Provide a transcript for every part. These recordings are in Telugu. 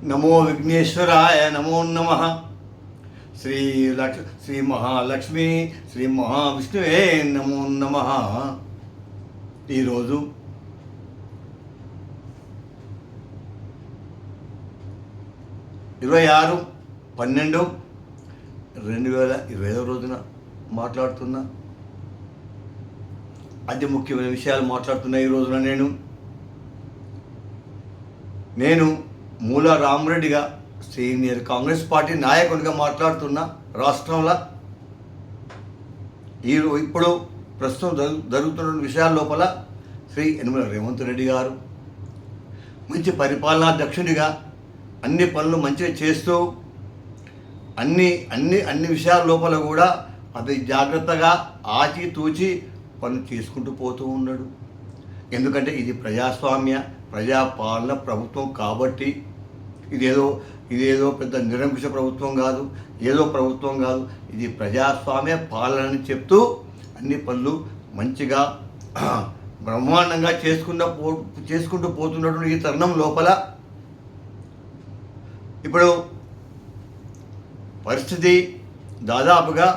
నమో విఘ్నేశ్వరాయ నమో నమః. శ్రీ మహాలక్ష్మి శ్రీ మహావిష్ణువే నమో నమః. ఈరోజు 26/12/2020 రోజున మాట్లాడుతున్నా. అతి ముఖ్యమైన విషయాలు మాట్లాడుతున్నా. ఈ రోజున నేను మూల రామరెడ్డిగా సీనియర్ కాంగ్రెస్ పార్టీ నాయకునిగా మాట్లాడుతున్నా. రాష్ట్రంలో ఇప్పుడు ప్రస్తుతం జరుగుతున్న విషయాల లోపల శ్రీ యనమల రేవంత్ రెడ్డి గారు మంచి పరిపాలనా దక్షుడిగా అన్ని పనులు మంచిగా చేస్తూ అన్ని విషయాల లోపల కూడా అది జాగ్రత్తగా ఆచితూచి పనులు చేసుకుంటూ పోతూ ఉన్నాడు. ఎందుకంటే ఇది ప్రజాస్వామ్య ప్రజాపాలన ప్రభుత్వం కాబట్టి ఇదేదో పెద్ద నిరంకుశ ప్రభుత్వం కాదు, ఏదో ప్రభుత్వం కాదు. ఇది ప్రజాస్వామ్య పాలన అని చెప్తూ అన్ని పనులు మంచిగా బ్రహ్మాండంగా చేసుకుంటూ పోతున్నటువంటి ఈ తరుణం లోపల ఇప్పుడు పరిస్థితి దాదాపుగా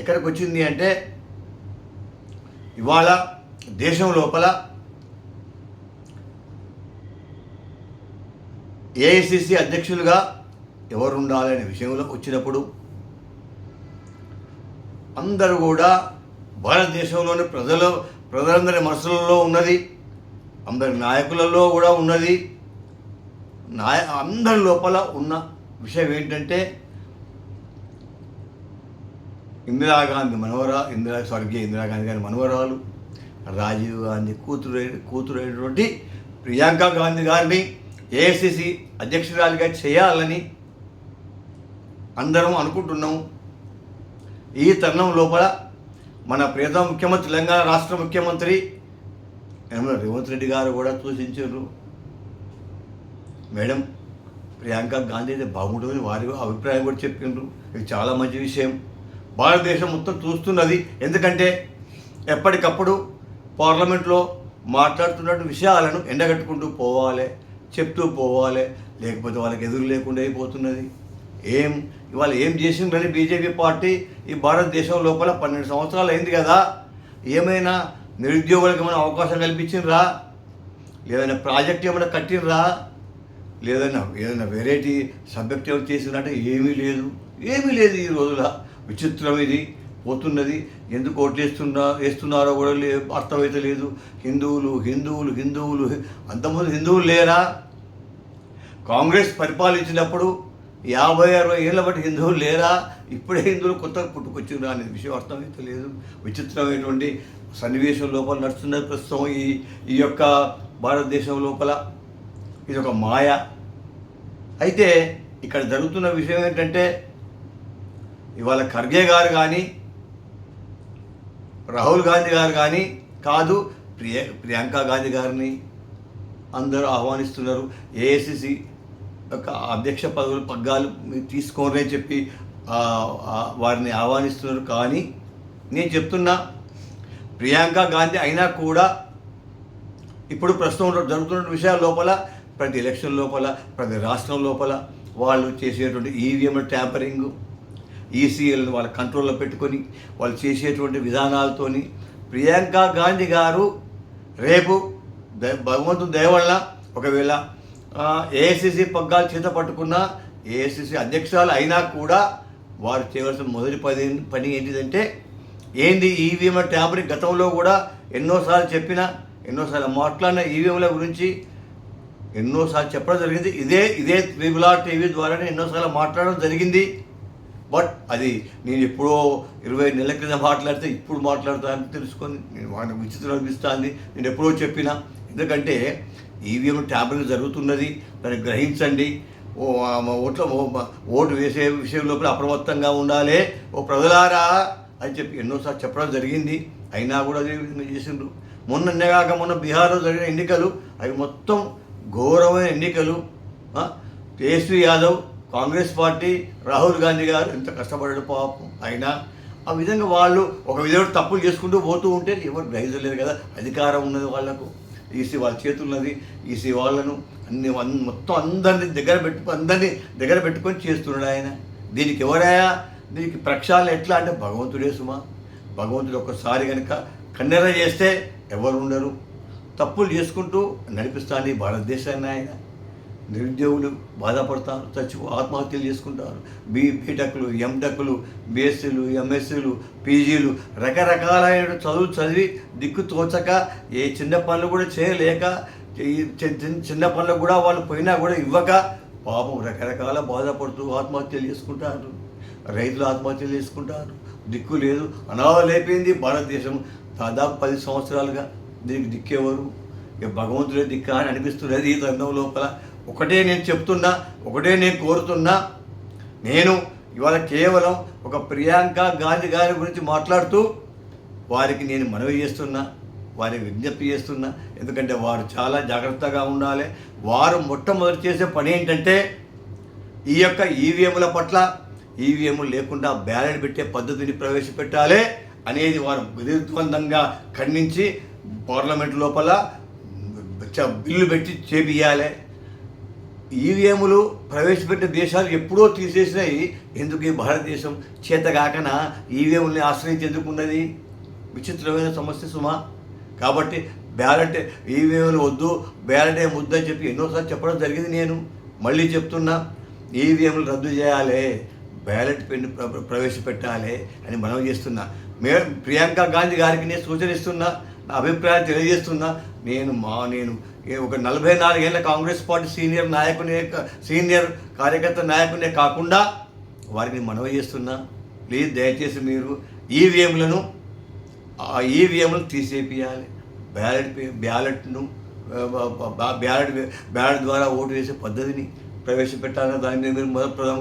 ఎక్కడికి వచ్చింది అంటే, ఇవాళ దేశం లోపల ఏఐసిసి అధ్యక్షులుగా ఎవరు ఉండాలనే విషయంలో వచ్చినప్పుడు అందరూ కూడా భారతదేశంలోని ప్రజలందరి మనసులలో ఉన్నది, అందరి నాయకులలో కూడా ఉన్నది. అందరి లోపల ఉన్న విషయం ఏంటంటే, స్వర్గీయ ఇందిరాగాంధీ గారి మనవరాలు, రాజీవ్ గాంధీ కూతురైనటువంటి ప్రియాంక గాంధీ గారిని ఏఐసిసి అధ్యక్షురాలిగా చేయాలని అందరం అనుకుంటున్నాము. ఈ తరుణం లోపల మన ప్రియతమ ముఖ్యమంత్రి, తెలంగాణ రాష్ట్ర ముఖ్యమంత్రి యనమల రేవంత్ రెడ్డి గారు కూడా సూచించారు, మేడం ప్రియాంక గాంధీ అయితే బాగుంటుందని వారి అభిప్రాయం కూడా చెప్పిండ్రు. ఇది చాలా మంచి విషయం. భారతదేశం మొత్తం చూస్తున్నది. ఎందుకంటే ఎప్పటికప్పుడు పార్లమెంట్లో మాట్లాడుతున్న విషయాలను ఎండగట్టుకుంటూ పోవాలి, చెప్తూ పోవాలి, లేకపోతే వాళ్ళకి ఎదురు లేకుండా అయిపోతున్నది. ఇవాళ ఏం చేసిందని బీజేపీ పార్టీ ఈ భారతదేశం లోపల 12 సంవత్సరాలు అయింది కదా, ఏమైనా నిరుద్యోగులకు ఏమైనా అవకాశం కల్పించిండ్రా, లేదైనా ప్రాజెక్ట్ ఏమైనా కట్టినరా, ఏదైనా వెరైటీ సబ్జెక్ట్ ఏమైనా చేసినట్టు ఏమీ లేదు. ఈ రోజుల విచిత్రం ఇది పోతున్నది. ఎందుకు వేస్తున్నారో కూడా అర్థమైతే లేదు. హిందువులు అంతమంది హిందువులు లేరా? కాంగ్రెస్ పరిపాలించినప్పుడు 50-60 ఏళ్ళ బట్టి హిందువులు లేరా? ఇప్పుడే హిందువులు కొత్తగా పుట్టుకొచ్చిండ్రా అనే విషయం అర్థమైతే లేదు. విచిత్రమైనటువంటి సన్నివేశం లోపల నడుస్తున్నది ప్రస్తుతం ఈ యొక్క భారతదేశం లోపల. ఇది ఒక మాయ. అయితే ఇక్కడ జరుగుతున్న విషయం ఏంటంటే, ఇవాళ ఖర్గే గారు కానీ రాహుల్ గాంధీ గారు కానీ కాదు, ప్రియాంక గాంధీ గారిని అందరూ ఆహ్వానిస్తున్నారు. ఏఐసిసి యొక్క అధ్యక్ష పగ్గాలు తీసుకోండి అని చెప్పి వారిని ఆహ్వానిస్తున్నారు. కానీ నేను చెప్తున్నా, ప్రియాంక గాంధీ అయినా కూడా ఇప్పుడు ప్రస్తుతం జరుగుతున్న విషయాల లోపల, ప్రతి ఎలక్షన్ లోపల, ప్రతి రాష్ట్రం లోపల వాళ్ళు చేసేటువంటి ఈవీఎం ట్యాంపరింగ్, ఈసీఎల్ని వాళ్ళ కంట్రోల్లో పెట్టుకొని వాళ్ళు చేసేటువంటి విధానాలతోని ప్రియాంక గాంధీ గారు రేపు భగవంతుని దయ వల్ల ఒకవేళ ఏఐసిసి పగ్గాలు చేత పట్టుకున్న ఏఐసిసి అధ్యక్షురాలు అయినా కూడా వారు చేయవలసిన మొదటి పని ఏంటిదంటే, ఈవీఎం ట్యాంపరింగ్ గతంలో కూడా ఎన్నోసార్లు మాట్లాడిన ఈవీఎంల గురించి ఎన్నోసార్లు చెప్పడం జరిగింది. ఇదే త్రిబుల్ టీవీ ద్వారానే ఎన్నోసార్లు మాట్లాడడం జరిగింది. బట్ అది నేను ఎప్పుడో 20 నెలల క్రితం మాట్లాడితే ఇప్పుడు మాట్లాడుతానని తెలుసుకొని నేను విచిత్రం అనిపిస్తుంది. నేను ఎప్పుడో చెప్పినా. ఎందుకంటే ఈవీఎం ట్యాంపరింగ్ జరుగుతున్నది, దాన్ని గ్రహించండి. ఓటు వేసే విషయం లోపల అప్రమత్తంగా ఉండాలి ఓ ప్రజలారా అని చెప్పి ఎన్నోసార్లు చెప్పడం జరిగింది. అయినా కూడా అదే విధంగా చేసిండ్రు. మొన్న బీహార్లో జరిగిన ఎన్నికలు అవి మొత్తం ఘోరమైన ఎన్నికలు. తేజస్వి యాదవ్, కాంగ్రెస్ పార్టీ, రాహుల్ గాంధీ గారు ఎంత కష్టపడ్డాడు పాపం. అయినా ఆ విధంగా వాళ్ళు ఒక విధంగా తప్పులు చేసుకుంటూ పోతూ ఉంటే ఎవరు గ్రహించలేరు కదా. అధికారం ఉన్నది వాళ్లకు. ఈసీ వాళ్ళ చేతున్నది. ఈసీ వాళ్ళను మొత్తం అందరినీ దగ్గర పెట్టుకొని చేస్తున్నాడు ఆయన. దీనికి ఎవరాయా? దీనికి ప్రక్షాళన ఎట్లా అంటే భగవంతుడే సుమా. భగవంతుడు ఒక్కసారి కనుక కన్నెర చేస్తే ఎవరు ఉండరు. తప్పులు చేసుకుంటూ నడిపిస్తాను ఈ భారతదేశాన్ని ఆయన. నిరుద్యోగులు బాధపడతారు, ఆత్మహత్యలు చేసుకుంటారు. బీటెక్లు, ఎంటెక్లు, బీఎస్సీలు, ఎంఎస్సీలు, పీజీలు, రకరకాలైన చదువులు చదివి దిక్కు తోచక ఏ చిన్న పనులు కూడా చేయలేక, చిన్న పనులు కూడా వాళ్ళు పోయినా కూడా ఇవ్వక పాపం రకరకాల బాధపడుతూ ఆత్మహత్యలు చేసుకుంటారు. రైతులు ఆత్మహత్యలు చేసుకుంటారు. దిక్కు లేదు, అనాథలైపోయింది భారతదేశం. దాదాపు 10 సంవత్సరాలుగా దీనికి దిక్కేవారు ఇక భగవంతుడే దిక్క అని అనిపిస్తున్నది ఈ తరుణం లోపల. ఒకటే నేను చెప్తున్నా, ఒకటే నేను కోరుతున్నా. నేను ఇవాళ కేవలం ఒక ప్రియాంక గాంధీ గారి గురించి మాట్లాడుతూ వారికి నేను మనవి చేస్తున్నా, వారికి విజ్ఞప్తి చేస్తున్నా. ఎందుకంటే వారు చాలా జాగ్రత్తగా ఉండాలి. వారు మొట్టమొదటి చేసే పని ఏంటంటే ఈ యొక్క ఈవీఎంల పట్ల, ఈవీఎంలు లేకుండా బ్యాలెట్ పెట్టే పద్ధతిని ప్రవేశపెట్టాలి అనేది వారు విరుద్ధంగా ఖండించి పార్లమెంట్ లోపల బిల్లు పెట్టి చేపియాలి. ఈవీఎంలు ప్రవేశపెట్టిన దేశాలు ఎప్పుడో తీసేసినాయి. ఎందుకు ఈ భారతదేశం చేతగాకన ఈవీఎంలని ఆశ్రయించేందుకున్నది? విచిత్రమైన సమస్య సుమా. కాబట్టి బ్యాలెట్ ఈవీఎంలు వద్దు, బ్యాలెటే ముద్దు అని చెప్పి ఎన్నోసార్లు చెప్పడం జరిగింది. నేను మళ్ళీ చెప్తున్నా, ఈవీఎంలు రద్దు చేయాలి, బ్యాలెట్ పెన్ ప్రవేశపెట్టాలి అని మనం చేస్తున్నా. ప్రియాంక గాంధీ గారికి నేను సూచనిస్తున్నా, నా అభిప్రాయం తెలియజేస్తున్నా. నేను ఒక 44 ఏళ్ళ కాంగ్రెస్ పార్టీ సీనియర్ కార్యకర్త నాయకునే కాకుండా వారిని మనవి చేస్తున్నా. ప్లీజ్ దయచేసి మీరు ఈవీఎంలను తీసేపియాలి. బ్యాలెట్ ద్వారా ఓటు వేసే పద్ధతిని ప్రవేశపెట్టాలని దాని మీద మీరు ప్రధాన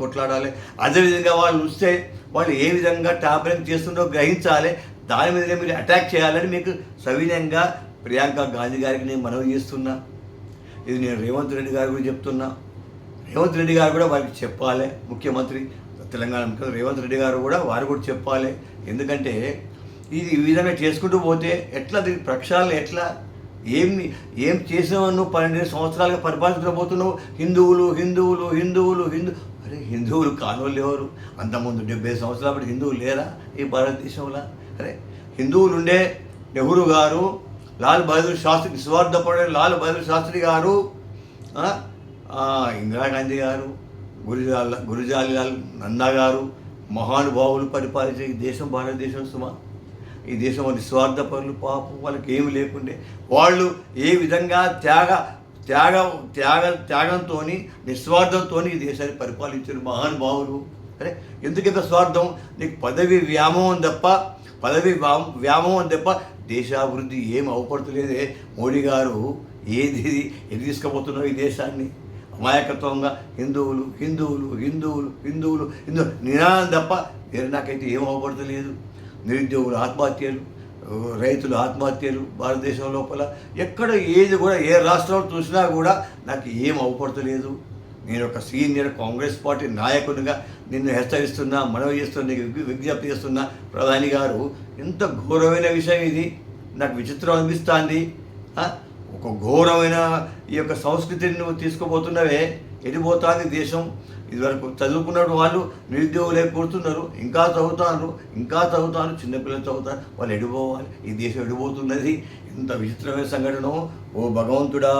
కొట్లాడాలి. అదేవిధంగా వాళ్ళు వస్తే వాళ్ళు ఏ విధంగా ట్యాంపరింగ్ చేస్తుందో గ్రహించాలి. దాని మీద మీరు అటాక్ చేయాలని మీకు సవినయంగా ప్రియాంక గాంధీ గారికి నేను మనవి చేస్తున్నా. ఇది నేను రేవంత్ రెడ్డి గారి గురించి చెప్తున్నా. రేవంత్ రెడ్డి గారు కూడా వారికి చెప్పాలి. ముఖ్యమంత్రి, తెలంగాణ ముఖ్యమంత్రి రేవంత్ రెడ్డి గారు కూడా వారు కూడా చెప్పాలి. ఎందుకంటే ఇది ఈ విధంగా చేసుకుంటూ పోతే ఎట్లా, దీని ప్రక్షాళన ఎట్లా? ఏం చేసావు నువ్వు? 12 సంవత్సరాలుగా పరిపాలించబోతున్నావు. హిందువులు. అరే హిందువులు కానోళ్ళు ఎవరు? అంతకుముందు 70 సంవత్సరాలు హిందువులు లేరా ఈ భారతదేశంలో? అరే హిందువులు ఉండే నెహ్రూ గారు, లాల్ బహదూర్ శాస్త్రి, నిస్వార్థపడే లాల్ బహదూర్ శాస్త్రి గారు, ఇందిరాగాంధీ గారు, గురుజాలిలాల్ నందా గారు, మహానుభావులు పరిపాలించే ఈ దేశం భారతదేశం సుమా. ఈ దేశంలో నిస్వార్థ పనులు, పాపం వాళ్ళకి ఏమి లేకుండే వాళ్ళు ఏ విధంగా త్యాగంతో నిస్వార్థంతో ఈ దేశాన్ని పరిపాలించిన మహానుభావులు. అరే ఎందుకంత స్వార్థం? నీకు పదవి వ్యామోహం తప్ప దేశాభివృద్ధి ఏం అవపడుతులేదే. మోడీ గారు ఎటు తీసుకుపోతున్నావు ఈ దేశాన్ని? అమాయకత్వంగా హిందువులు నినాదం తప్ప వేరే నాకైతే ఏం అవపడతలేదు. నిరుద్యోగుల ఆత్మహత్యలు, రైతుల ఆత్మహత్యలు భారతదేశం లోపల ఎక్కడ ఏది కూడా ఏ రాష్ట్రంలో చూసినా కూడా నాకు ఏం అవపడతలేదు. నేను ఒక సీనియర్ కాంగ్రెస్ పార్టీ నాయకునిగా నిన్ను హెచ్చరిస్తున్నా, మనవి చేస్తున్నా, విజ్ఞప్తి చేస్తున్నా. ప్రధాని గారు, ఎంత ఘోరమైన విషయం ఇది. నాకు విచిత్రం అనిపిస్తుంది. ఒక ఘోరమైన ఈ యొక్క సంస్కృతిని నువ్వు తీసుకుపోతున్నవే. ఎడిపోతుంది దేశం? ఇదివరకు చదువుకున్నట్టు వాళ్ళు నిరుద్యోగులే కూర్చున్నారు. ఇంకా చదువుతాను, చిన్నపిల్లలు చదువుతారు. వాళ్ళు ఎడిపోవాలి. ఈ దేశం ఎడిపోతున్నది. ఇంత విచిత్రమైన సంఘటన. ఓ భగవంతుడా,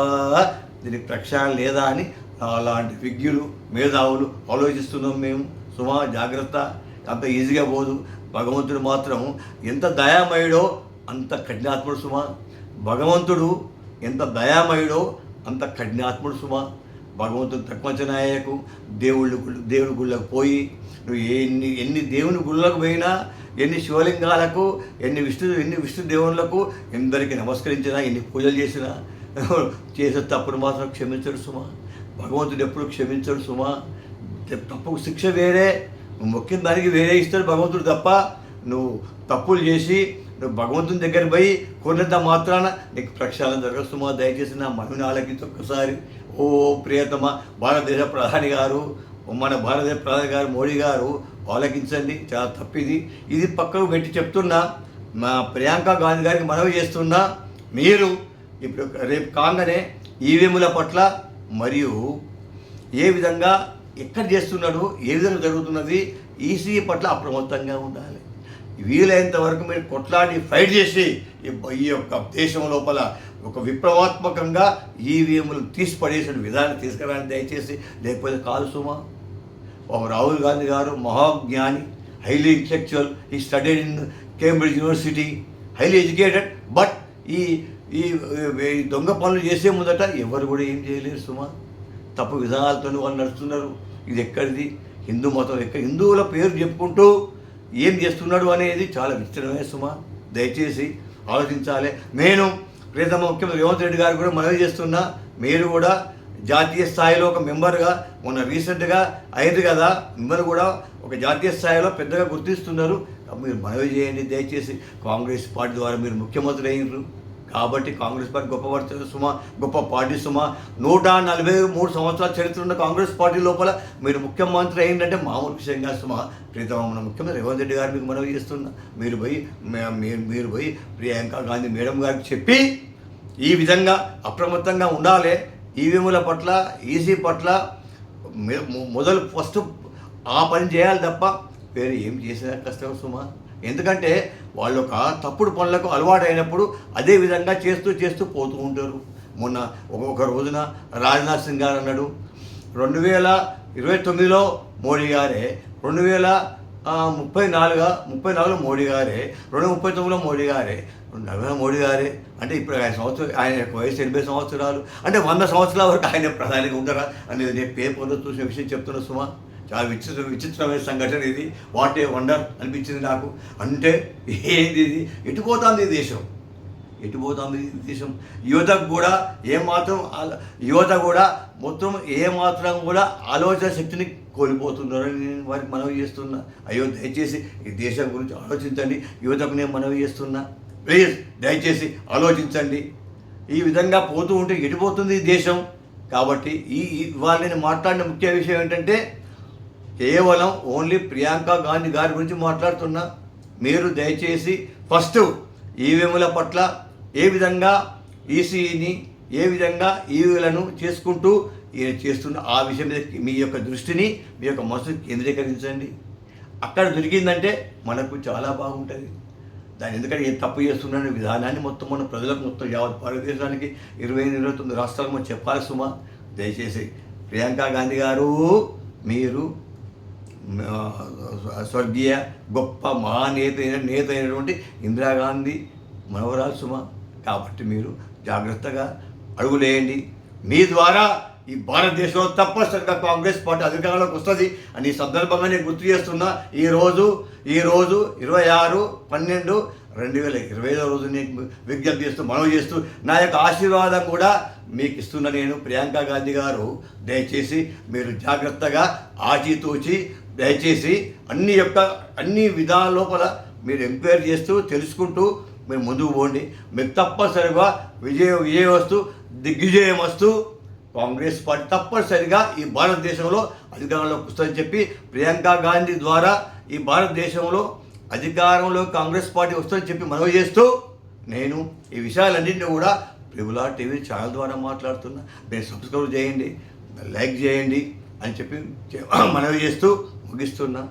దీనికి ప్రక్షాళన లేదా అని అలాంటి విజ్ఞులు, మేధావులు ఆలోచిస్తున్నాం మేము. సుమా జాగ్రత్త, అంత ఈజీగా పోదు. భగవంతుడు మాత్రం ఎంత దయామయుడో అంత కఠినాత్ముడు సుమా. భగవంతుడు ఎంత దయామయుడో అంత కఠినాత్ముడు సుమా. భగవంతుడు తక్కువచనాయకు దేవుడి గుళ్ళకు పోయి నువ్వు ఎన్ని దేవుని గుళ్ళకు పోయినా, ఎన్ని శివలింగాలకు, ఎన్ని విష్ణు దేవుళ్ళకు ఎందరికి నమస్కరించినా, ఎన్ని పూజలు చేసినా చేసే తప్పుడు మాత్రం క్షమించడు సుమా. భగవంతుడు ఎప్పుడు క్షమించడు సుమా. తప్పుకు శిక్ష వేరే, నువ్వు మొక్కిన దానికి వేరే ఇస్తాడు భగవంతుడు తప్ప. నువ్వు తప్పులు చేసి నువ్వు భగవంతుని దగ్గర పోయి కొన్నంత మాత్రాన నీకు ప్రక్షాళన జరగదు సుమా. దయచేసి నా మనవిని ఆలకించి ఒక్కసారి. ఓ ప్రియతమ భారతదేశ ప్రధాని గారు, మన భారతదేశ ప్రధాని గారు మోడీ గారు ఆలకించండి. చాలా తప్పిది. ఇది పక్కకు పెట్టి చెప్తున్నా. మా ప్రియాంక గాంధీ గారికి మనవి చేస్తున్నా, మీరు ఇప్పుడు రేపు కాగానే ఈవీఎంల పట్ల మరియు ఏ విధంగా ఎక్కడ చేస్తున్నాడు, ఏ విధంగా జరుగుతున్నది, ఈసీ పట్ల అప్రమత్తంగా ఉండాలి. వీలైనంత వరకు మీరు కొట్లాడి ఫైట్ చేసి ఈ యొక్క దేశం లోపల ఒక విప్లవాత్మకంగా ఈవీఎంలు తీసి పడేసిన విధానం తీసుకురాని దయచేసి, లేకపోతే కాదు సుమా. రాహుల్ గాంధీ గారు మహాజ్ఞాని, హైలీ ఇంటెలెక్చువల్, ఈ studied in Cambridge university, highly educated. But ఈ ఈ దొంగ పనులు చేసే ముందట ఎవరు కూడా ఏం చేయలేరు సుమా. తప్పు విధానాలతో వాళ్ళు నడుస్తున్నారు. ఇది ఎక్కడిది? హిందూ మతం ఎక్కడ? హిందువుల పేరు చెప్పుకుంటూ ఏం చేస్తున్నాడు అనేది చాలా విచిత్రమే సుమా. దయచేసి ఆలోచించాలి. నేను ప్రియతమ ముఖ్యమంత్రి రేవంత్ రెడ్డి గారు కూడా మనవి చేస్తున్నా, మీరు కూడా జాతీయ స్థాయిలో ఒక మెంబర్గా మొన్న రీసెంట్గా అయింది కదా, మిమ్మల్ని కూడా ఒక జాతీయ స్థాయిలో పెద్దగా గుర్తిస్తున్నారు. మీరు మనవి చేయండి దయచేసి. కాంగ్రెస్ పార్టీ ద్వారా మీరు ముఖ్యమంత్రి అయినరు కాబట్టి కాంగ్రెస్ పార్టీ గొప్ప సుమా, గొప్ప పార్టీ సుమా. 143 సంవత్సరాల చరిత్ర ఉన్న కాంగ్రెస్ పార్టీ లోపల మీరు ముఖ్యమంత్రి అయిందంటే మామూలు విషయంగా సుమా. ప్రియతమ ముఖ్యమంత్రి రేవంత్ రెడ్డి గారు మీకు మనవి చేస్తున్నా, మీరు పోయి ప్రియాంక గాంధీ మేడం గారికి చెప్పి ఈ విధంగా అప్రమత్తంగా ఉండాలి. ఈవీఎంల పట్ల, ఈసీ పట్ల ఫస్ట్ ఆ పని చేయాలి తప్ప వేరే ఏం చేసినా కష్టం సుమా. ఎందుకంటే వాళ్ళు ఒక తప్పుడు పనులకు అలవాటు అయినప్పుడు అదే విధంగా చేస్తూ పోతూ ఉంటారు. మొన్న ఒక రోజున రాజ్నాథ్ సింగ్ గారు అన్నాడు, 2029లో మోడీ గారే, 2034లో మోడీ గారే, 2039లో మోడీ గారే, 2040 మోడీ గారే. అంటే ఇప్పుడు ఆయన వయసు 80 సంవత్సరాలు, అంటే 100 సంవత్సరాల వరకు ఆయన ప్రధానిగా ఉండరా అనేది నేను పేపర్లో చూసిన విషయం చెప్తున్నా సుమా. చాలా విచిత్రమైన సంఘటన ఇది. వాట్ ఏ వండర్ అనిపించింది నాకు. అంటే ఏంది ఇది? ఎటుపోతుంది ఈ దేశం? యువతకు కూడా మొత్తం ఏమాత్రం కూడా ఆలోచన శక్తిని కోల్పోతున్నారని నేను వారికి మనవి చేస్తున్నా. అయ్యో దయచేసి ఈ దేశం గురించి ఆలోచించండి. యువతకు నేను మనవి చేస్తున్నా, ప్లీజ్ దయచేసి ఆలోచించండి. ఈ విధంగా పోతూ ఉంటే ఎటుపోతుంది ఈ దేశం? కాబట్టి ఇవాళ నేను మాట్లాడిన ముఖ్య విషయం ఏంటంటే, కేవలం ఓన్లీ ప్రియాంక గాంధీ గారి గురించి మాట్లాడుతున్నా. మీరు దయచేసి ఫస్ట్ ఈవీఎంల పట్ల ఏ విధంగా ఈసీని, ఏ విధంగా ఈవీలను చేసుకుంటూ చేస్తున్న ఆ విషయం మీద మీ యొక్క దృష్టిని, మీ యొక్క మనసుని కేంద్రీకరించండి. అక్కడ దొరికిందంటే మనకు చాలా బాగుంటుంది. దాన్ని ఎందుకంటే ఏ తప్పు చేస్తున్న విధానాన్ని మొత్తం మన ప్రజలకు, మొత్తం యావత్ భారతదేశానికి 28-29 రాష్ట్రాలకు మనం చెప్పాలి సుమా. దయచేసి ప్రియాంక గాంధీ గారు, మీరు స్వర్గీయ గొప్ప మహానేత అయినటువంటి ఇందిరాగాంధీ మనవరాలు సుమ. కాబట్టి మీరు జాగ్రత్తగా అడుగులేయండి. మీ ద్వారా ఈ భారతదేశంలో తప్పనిసరిగా కాంగ్రెస్ పార్టీ అధికారంలోకి వస్తుంది అని ఈ సందర్భంగా నేను గుర్తు చేస్తున్నా. ఈరోజు 26/12/2025 రోజు నేను విజ్ఞప్తి చేస్తూ, మనవి చేస్తూ, నా యొక్క ఆశీర్వాదం కూడా మీకు ఇస్తున్న నేను ప్రియాంక గాంధీ గారు, దయచేసి మీరు జాగ్రత్తగా ఆచితూచి దయచేసి అన్ని విధాల లోపల మీరు ఎంక్వైరీ చేస్తూ తెలుసుకుంటూ మీరు ముందుకు పోండి. మీకు తప్పనిసరిగా విజయం వస్తూ దిగ్విజయం వస్తూ కాంగ్రెస్ పార్టీ తప్పనిసరిగా ఈ భారతదేశంలో అధికారంలోకి వస్తుందని చెప్పి, ప్రియాంక గాంధీ ద్వారా ఈ భారతదేశంలో అధికారంలో కాంగ్రెస్ పార్టీ వస్తుందని చెప్పి మనవి చేస్తూ, నేను ఈ విషయాలన్నింటినీ కూడా ట్రిబుల్ ఆర్ టీవీ ఛానల్ ద్వారా మాట్లాడుతున్నా. మీరు సబ్స్క్రైబ్ చేయండి, లైక్ చేయండి అని చెప్పి మనవి చేస్తూ ముగిస్తున్నా.